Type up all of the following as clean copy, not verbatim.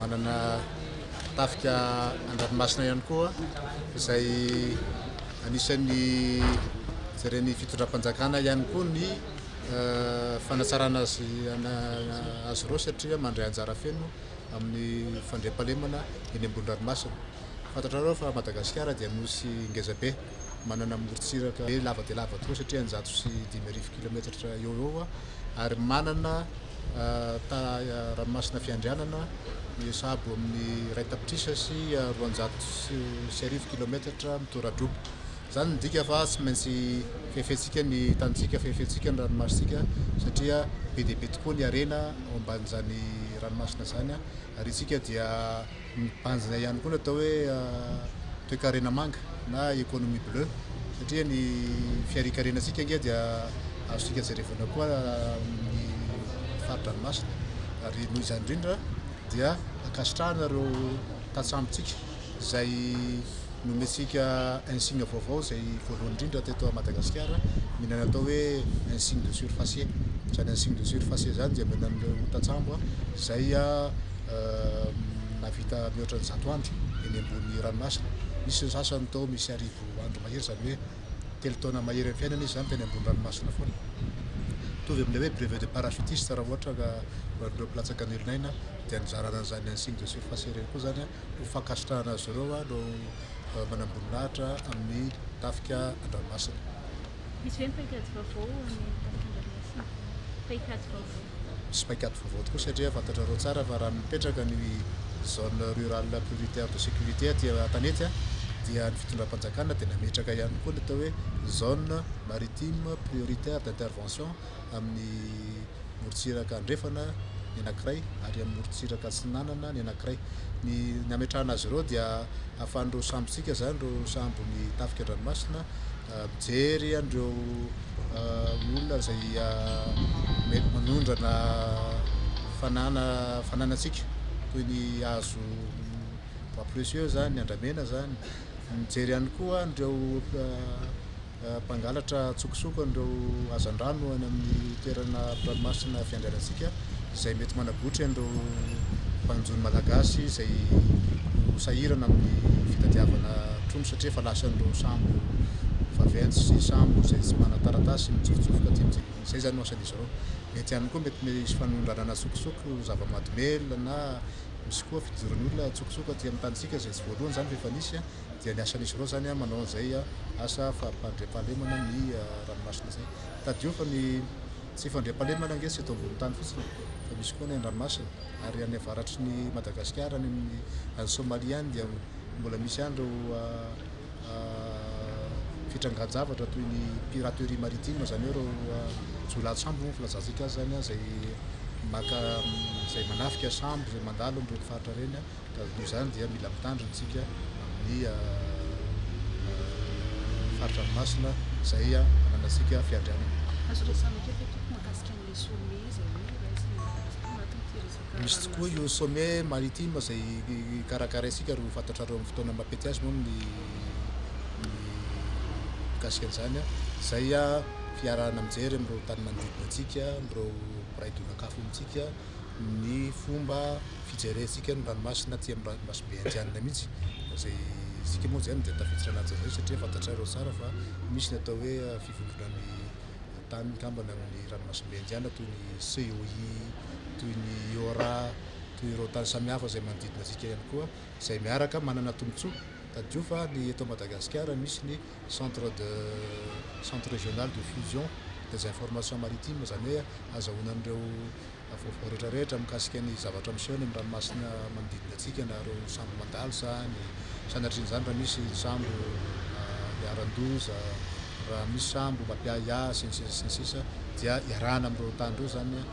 manana tafika an-dranomasina ihany koa izay anisan'ny jereny fitondram-panjakana ihany koa ny fanatsarana azy ireo satria mandray anjara feno amin'ny fandriam-pahalemana eny ambony-dranomasina. Fantatrareo fa Madagasikara dia nosy ngeza be, manana morontsiraka lava dia lava tokoa satria 105 kilometatra eo eo ary manana ranomasina fiandrianana sahabo amin'ny 2 tapitrisa sy 250 kilometatra mitoradrobo. Zany midika fa tsy maintsy fefetsika ny tanitsika, fefetsika ny ranomasitsika satria be dia be tokoa ny arena ao ambanin'izany ranomasina zany ary isika dia mibanjina ihany koa ny atao hoe toe-karena manga na économie bleue satria ny fiarikarenantsika nge dia azosika jerevana koa ny fari-dranomasina ary noho izany indrindra dia akasitrahana ireo tatsambontsika izay nomentsika insigne vaovao izay voalohany indrindra teto à Madagasikara mihinana atao hoe insigne de surfacier. Izany insigne de surfacier zany dia mihinan'ireo tatsambo izay navita mihoatra ny 100 andro eny ambony ranomasina. Misy ny sasany tao misy 10 andro mahery, zany hoe 3 taona mahery fiainana izy zany teny ambony ranomasina foana. Mitovy amin'ilay hoe brevet de parachutiste raha ohatra ka ireo mpilatsaka ny olon'aina dia nizarana an'izany insigne de surfacier ireny koa zany ho fankasitrahana azy ireo no manamboninahitra amin'ny tafika an-dranomasina. Misy hoe paikady vaovao amin'ny tafika an-dranomasina? Paikady vaovao? Misy paikady vaovao tokoa satria fantatrareo tsara fa raha mipetraka ny zone rurale prioritaire de sécurité aty Tanety dia ny fitondram-panjakana dia nametraka ihany koa ny atao hoe zone maritime prioritaire d'intervention amin'ny morontsiraka andrefana ny anankiray ary amin'ny morontsiraka atsinanana ny anankiray. Ny ametrahana azy ireo dia ahafahan'ireo sambontsika zany ireo sambo ny tafika an-dranomasina mijery an'ireo olona izay mety manondrana fananantsika toy ny hazo bois précieux zany, ny andramena zany. Mijery ihany koa an'ireo mpangalatra tsokosoko an'ireo hazan-drano any amin'ny toerana ranomasina fiandrianantsika izay mety manabotra an'ireo mpanjono malagasy izay sahirana amin'ny fitadiavana trondro satria fa lasan'ireo sambo vaventy sy sambo izay tsy mana-taratasy mitsofotsofika aty amintsika. Izay zany no asan'izy ireo. Mety ihany koa mety misy fanondranana tsokosoko zava-mahadomely na misy koa fidiran'olona tsokosoko aty amin'ny tanitsika izay tsy voalohany zany efa nisy dia ny asan'izy ireo zany manao an'izay asa fampandriam-pahalemana ny ranomasina izay. Tadio fa ny tsy fandriam-pahalemana nge tsy eto ambony tany fotsiny fa misy koa ny an-dranomasina ary any avaratry ny Madagasikara any Somalia any dia mbola misy any ireo fitrangan-javatra toy ny piraterie maritime zany hoe ireo jolahatsambo moa filazantsika azy zany izay izay manafika sambo izay mandalo amin'ireny faritra ireny ka noho izany dia mila mitandrina isika amin'ny faritra ranomasina izay ananantsika fiandrianana. Azo resana kely mahakasika an'ilay sommet izay misy tokoa io sommet maritime izay karakaraisika ro fantatrareo amin'ny fotoana mapety azy moa ny mikasika an'izany izay fiarahana mijery amin'ireo tany manodidina antsika, amin'ireo mpiray donan-kafo amintsika ny fomba fijerentsika ny ranomasina aty amin'ny ranomasimbe indianina mihitsy izay isika moa zany dia tafiditra anaty izay satria fantatrareo tsara fa misy ny atao hoe fivondronan'ny tany mikambana amin'ny ranomasimbe indianina toy ny COI, toy ny IORA, toy ireo tany samihafa izay manodidina antsika ihany koa izay miaraka manana tombotsoa. Tadio fa ny eto Madagasikara misy ny centre régional de fusion des informations maritimes zany hoe azahoana an'ireo vaovao rehetrarehetra mikasika ny zavatra miseho any amin'ny ranomasina manodidina antsika na ireo sambo mandalo zany sanatrian'izany raha misy sambo miaran-doza, raha misy sambo mampiahiahy sy ny sisa dia iarahana amin'ireo tany ireo zany no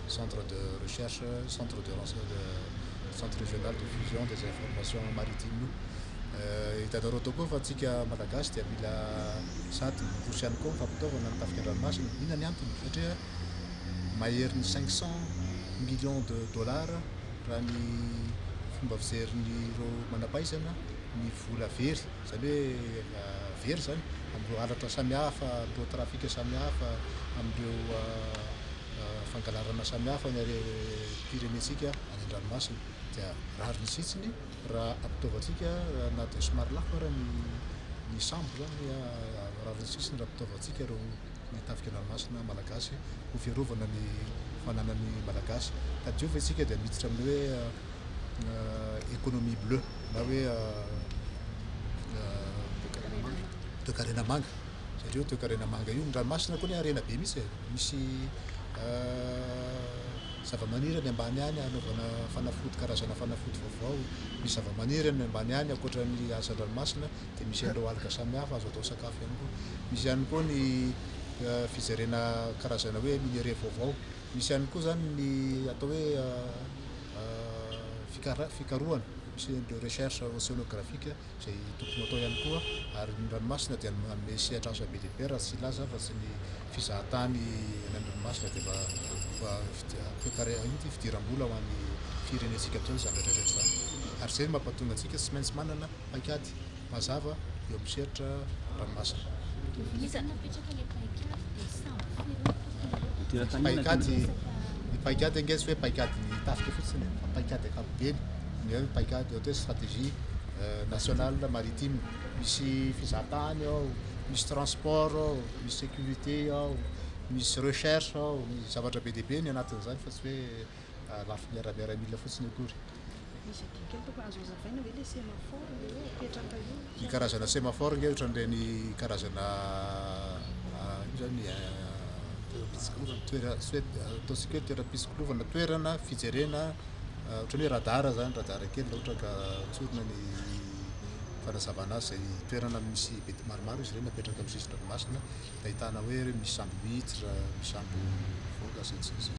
centre de recherche, centre régional de fusion des informations maritimes. Hitanareo tao koa fa antsika malagasy dia mila sady miposy ihany koa fampitaovana ny tafika an-dranomasina. Inona ny antony? Satria mahery ny 500 millions de dollars raha ny fomba fijerin'ireo manam-pahaizana ny vola very, zany hoe very zany amin'ireo halatra samihafa, amin'ireo trafika samihafa, amin'ireo fangalarana samihafa ny pirenetsika any an-dranomasina dia rary ny sitsiny raha ampitaovantsika na dia somary lafo raha ny sambo zany rary ny sitsiny raha ampitaovantsika reo ny tafika ranomasina malagasy ho fiarovana ny fananany malagasy tadiova isika dia miditra amin'ny hoe économie bleue na hoe toekarena manga satria toekarena manga io ny ranomasina koa ny arena be mihitsy misy zavamaniry any ambany any anaovana fanafody karazana fanafody vaovao misy zavamaniry any ambany any akoatra ny asan-dranomasina dia misy an'ireo alga samihafa azo atao sakafo ihany koa misy ihany koa ny fizarena karazana hoe minéraux vaovao misy ihany koa zany ny atao hoe fikarohana misy de recherche océanographique izay tokony atao ihany koa ary ny ranomasina dia manome sehatra asa be dia be raha tsy laza fa tsy ny fizahan-tany any an-dranomasina dia fa fidiram-bola ho an'ny firenetsika toy zavatra rehetra zany ary zay mampatonga antsika tsy maintsy manana paikady mazava eo amin'ny sehatra ranomasina. Paikady ny paikady angesy hoe paikady ny tafika fotsiny fa paikady ankapobeny ny hoe paikady ohatra hoe stratégie nationale maritime misy fizahan-tany ao misy transport ao misy sécurité ao misy recherche ao misy zavatra be dia be ny anatin'izany fa tsy hoe lafy miaramiaramila fotsiny akory. Ny karazana sémaphore nge ohatra n'ireny karazana zany ataontsika hoe toeram-pisolokovana toerana fijerena ohatra ny hoe radara zany radara kely ohatra ka tsorina ny fanazavana azy zay toerana misy be maromaro izy ireny napetraka amin'ny sisiny ranomasina ahitana hoe misy sambo mihitra misy sambo voga sy